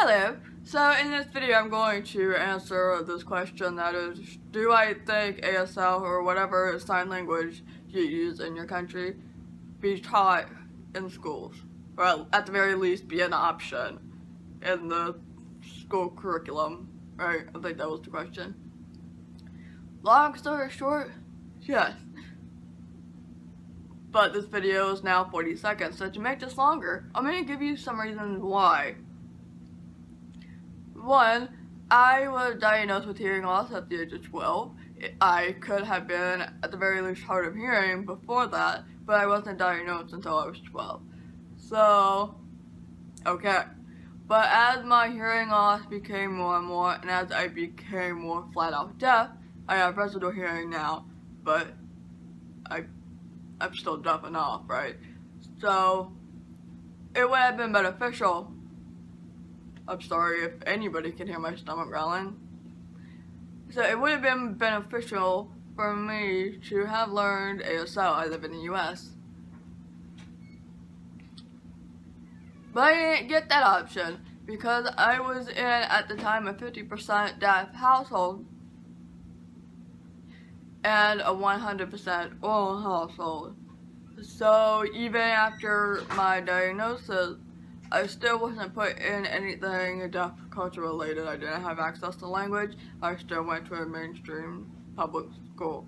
Hello. So in this video I'm going to answer this question, that is, do I think ASL or whatever sign language you use in your country be taught in schools? Or at the very least be an option in the school curriculum, right? I think that was the question. Long story short, yes. But this video is now 40 seconds, so to make this longer, I'm going to give you some reasons why. One, I was diagnosed with hearing loss at the age of 12. I could have been, at the very least, hard of hearing before that, but I wasn't diagnosed until I was 12. So, okay. But as my hearing loss became more and more, and as I became more flat out deaf, I have residual hearing now, but I'm still deaf enough, right? So, it would have been beneficial. I'm sorry if anybody can hear my stomach growling. So it would have been beneficial for me to have learned ASL. I live in the US. But I didn't get that option because I was in, at the time, a 50% deaf household and a 100% oral household. So even after my diagnosis, I still wasn't put in anything deaf culture related. I didn't have access to language. I still went to a mainstream public school,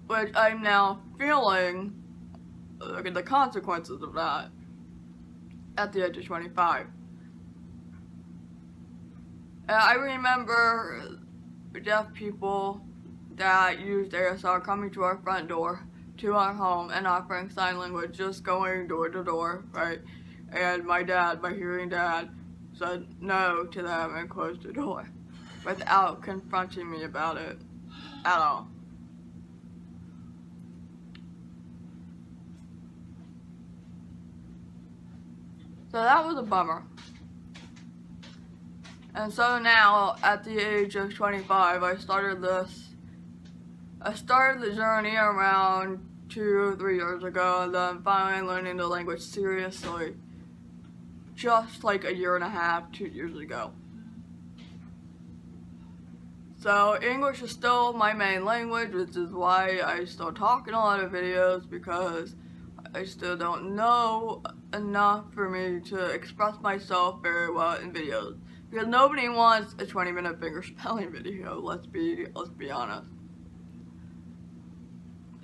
which I'm now feeling the consequences of that at the age of 25. And I remember deaf people that used ASL coming to our front door, to our home, and offering sign language, just going door to door, right? And my dad, my hearing dad, said no to them and closed the door without confronting me about it at all. So that was a bummer. And so now, at the age of 25, I started the journey around 2 or 3 years ago, and then finally learning the language seriously just like a year and a half, 2 years ago. So English is still my main language, which is why I still talk in a lot of videos, because I still don't know enough for me to express myself very well in videos. Because nobody wants a 20-minute finger spelling video, let's be honest.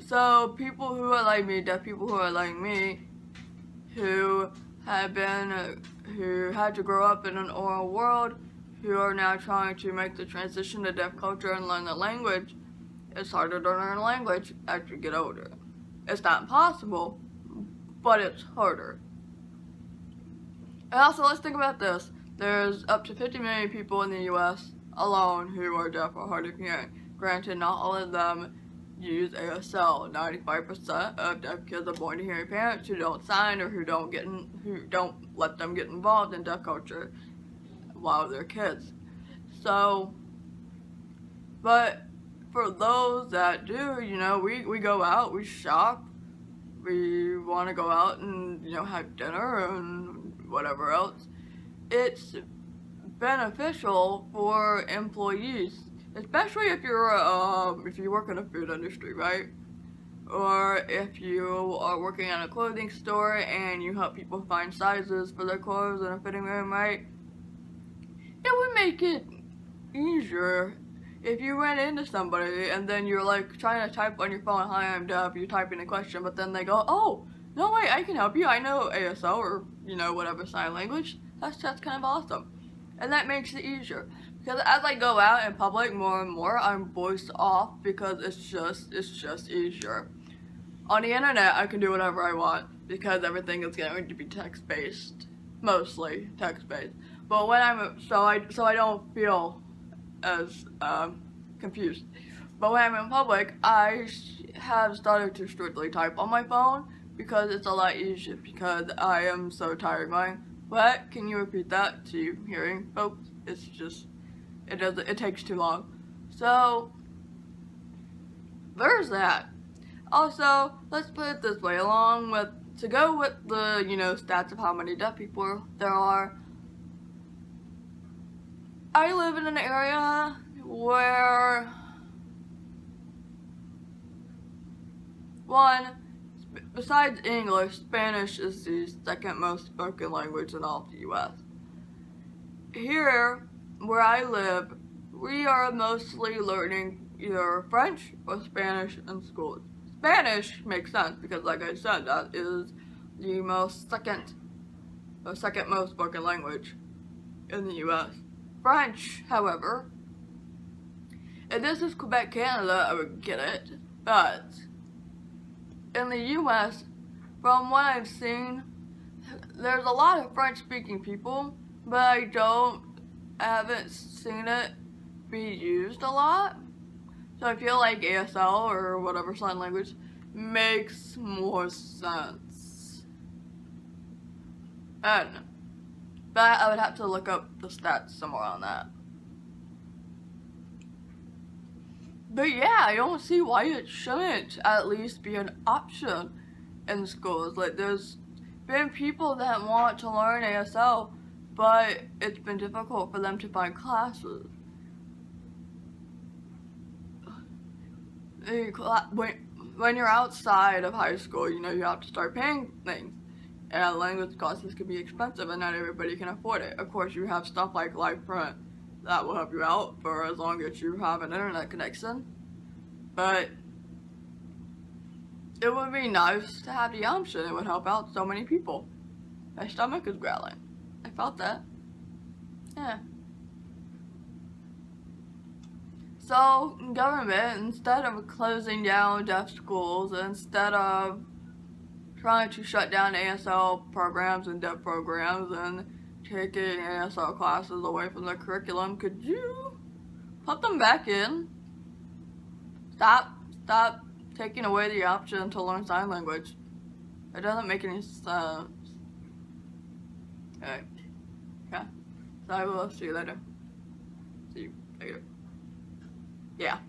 So people who are like me, deaf people who are like me, who had to grow up in an oral world, who are now trying to make the transition to deaf culture and learn the language, it's harder to learn language as you get older. It's not impossible, but it's harder. And also, let's think about this. There's up to 50 million people in the US alone who are deaf or hard of hearing. Granted, not all of them use ASL. 95% of deaf kids are born to hearing parents who don't sign or who don't let them get involved in deaf culture while they're kids. So, but for those that do, we go out, we shop, we want to go out and, have dinner and whatever else. It's beneficial for employees, especially if you work in a food industry, right? Or if you are working in a clothing store and you help people find sizes for their clothes in a fitting room, right? It would make it easier if you ran into somebody and then you're like trying to type on your phone, "Hi, I'm deaf," you're typing a question, but then they go, "Oh, no way, I can help you. I know ASL or, whatever sign language." That's kind of awesome. And that makes it easier. Because as I go out in public more and more, I'm voiced off because it's just easier. On the internet, I can do whatever I want because everything is going to be text-based, mostly text-based. But when so I don't feel as confused. But when I'm in public, I have started to strictly type on my phone because it's a lot easier. Because I am so tired going, "What? Can you repeat that?" to hearing folks. It's just, it takes too long. So there's that. Also, let's put it this way, to go with the, stats of how many deaf people there are, I live in an area where, one, besides English, Spanish is the second most spoken language in all of the US. Here, where I live, we are mostly learning either French or Spanish in schools. Spanish makes sense because, like I said, that is the second most spoken language in the US. French, however, if this is Quebec, Canada, I would get it, but in the US, from what I've seen, there's a lot of French-speaking people, but I haven't seen it be used a lot. So I feel like ASL or whatever sign language makes more sense. I don't know. But I would have to look up the stats somewhere on that. But yeah, I don't see why it shouldn't at least be an option in schools. Like, there's been people that want to learn ASL, but it's been difficult for them to find classes. When you're outside of high school, you know, you have to start paying things. And language classes can be expensive and not everybody can afford it. Of course, you have stuff like Live Print that will help you out for as long as you have an internet connection. But it would be nice to have the option. It would help out so many people. My stomach is growling. I felt that. Yeah. So, government, instead of closing down deaf schools, instead of trying to shut down ASL programs and deaf programs and taking ASL classes away from the curriculum, could you put them back in? Stop taking away the option to learn sign language. It doesn't make any sense. Okay. Yeah. So I will see you later. See you later. Yeah.